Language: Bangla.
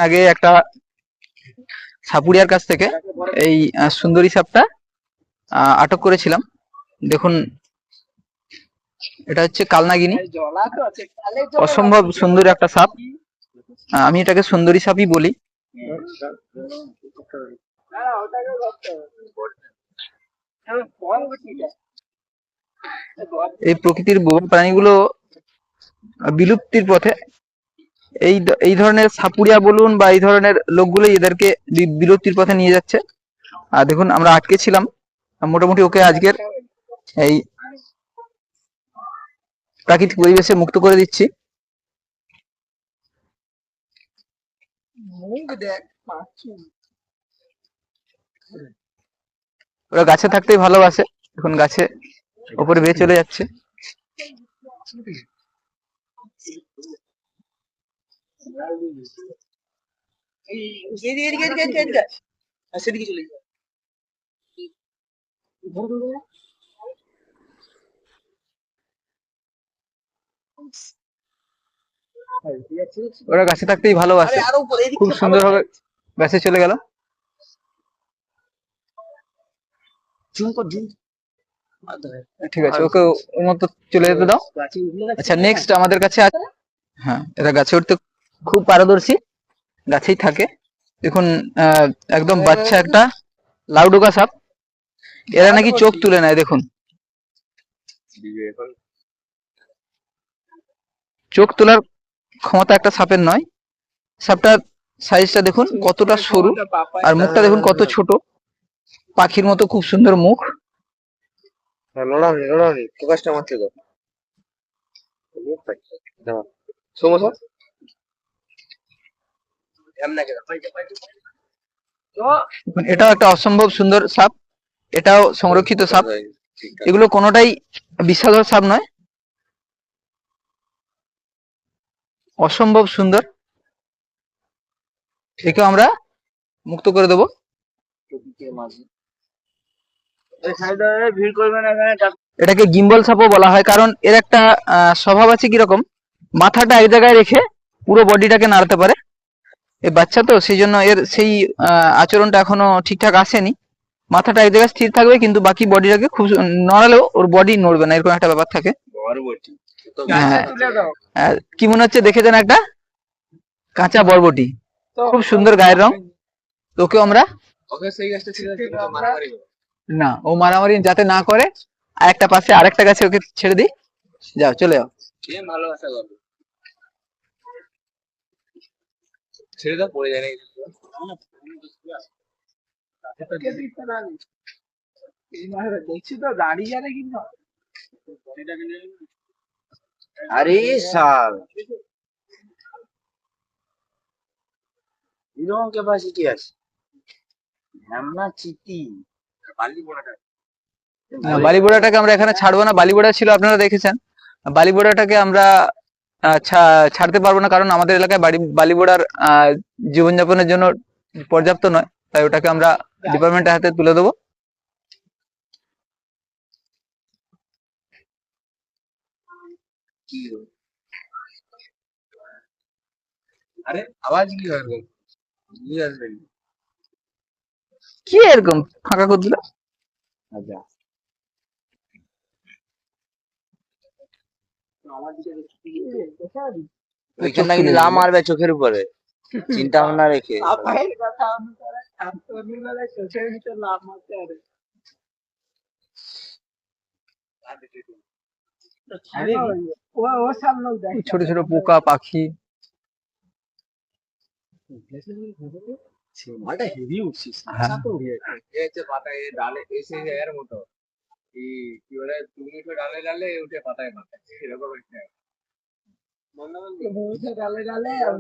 আগে একটা সাপুরিয়ার কাছ থেকে এই সুন্দরী সাপটা আটক করেছিলাম। দেখুন, এটা হচ্ছে কালনাগিনী, অসম্ভব সুন্দর একটা সাপ। আমি এটাকে সুন্দরী সাপই বলি। এই প্রকৃতির প্রাণীগুলো বিলুপ্তির পথে। এই ধরনের সাপুরিয়া বলুন বা এই ধরনের লোকগুলো এদেরকে বিলুপ্তির পথে নিয়ে যাচ্ছে। আর দেখুন, আমরা আটকে ছিলাম, মোটামুটি ওকে আজকের এই প্রাকৃতিক পরিবেশে মুক্ত করে দিচ্ছি। ওরা গাছে থাকতেই ভালোবাসে, এখন গাছে উপরে বেয়ে চলে যাচ্ছে। ওরা গাছে থাকতেই ভালোবাসে, খুব সুন্দরভাবে গাছে চলে গেল। ঠিক আছে, ওকে ওর মতো চলে যেতে দাও। আচ্ছা, নেক্সট আমাদের কাছে আছে, হ্যাঁ, এরা গাছে উঠতে খুব পারদর্শী, গাছেই থাকে। দেখুন, একদম বাচ্চা একটা লাউডোকা সাপ। এরা নাকি চোখ তুলে নেয়। দেখুন, চোখ তোলার ক্ষমতা একটা সাপের নয়। সাপটার সাইজটা দেখুন কতটা সরু, আর মুখটা দেখুন কত ছোট, পাখির মতো খুব সুন্দর মুখ। এটাও একটা অসম্ভব সুন্দর সাপ, এটাও সংরক্ষিত সাপ। এগুলো কোনোটাই বিষাদর সাপ নয়, অসম্ভব সুন্দর। একে আমরা মুক্ত করে দেবো। এটাকে গিম্বল সাপও বলা হয়, কারণ এর একটা স্বভাব আছে কিরকম, মাথাটা এক জায়গায় রেখে পুরো বডিটাকে নাড়াতে পারে। এই বাচ্চা তো, সেই জন্য এর সেই আচরণটা এখনো ঠিকঠাক আসেনি। মাথাটা এক জায়গায় স্থির থাকবে, কিন্তু বাকি বডিটাকে খুব নড়ালেও ওর বডি নড়বে না, এরকম একটা ব্যাপার থাকে। কি মনে হচ্ছে দেখে যেন একটা কাঁচা বরবটি, খুব সুন্দর গায়ের রং। তোকেও আমরা, না, ও মারামারি যাতে না করে, আর একটা পাশে আরেকটা গাছে ওকে ছেড়ে দিই। যাও, চলে যাও। ছেড়ে দাও, পড়ে যায়। দেখছি তো দাঁড়িয়ে যাবে কিন্তু। আরে সাল, এরকম ক্যাপাসিটি আছে। বালিবোড়াটাকে আমরা এখানে ছাড়বো না। বালিবোড়া ছিল, আপনারা দেখেছেন। বালিবোড়াটাকে আমরা ছাড়তে পারবো না, কারণ আমাদের এলাকায় বালিবোড়ার জীবনযাপনের জন্য পর্যাপ্ত নয়, তাই ওটাকে আমরা ডিপার্টমেন্টের হাতে তুলে দেবো। আরে আওয়াজ কি হয়, কি এরকম ফাঁকা করে দিল? আচ্ছা, ওইখানটা কিন্তু লাম মারবে চোখের উপরে, চিন্তা ভাবনা রেখে। ছোট ছোট পোকা পাখি, মালটা হেভি উঠছিস। পাতায় ডালে এসে এর মতো কি বলে, তুমি তো ডালে ডালে উঠে পাতায় পাতায়, এরকম একটা ডালে ডালে আর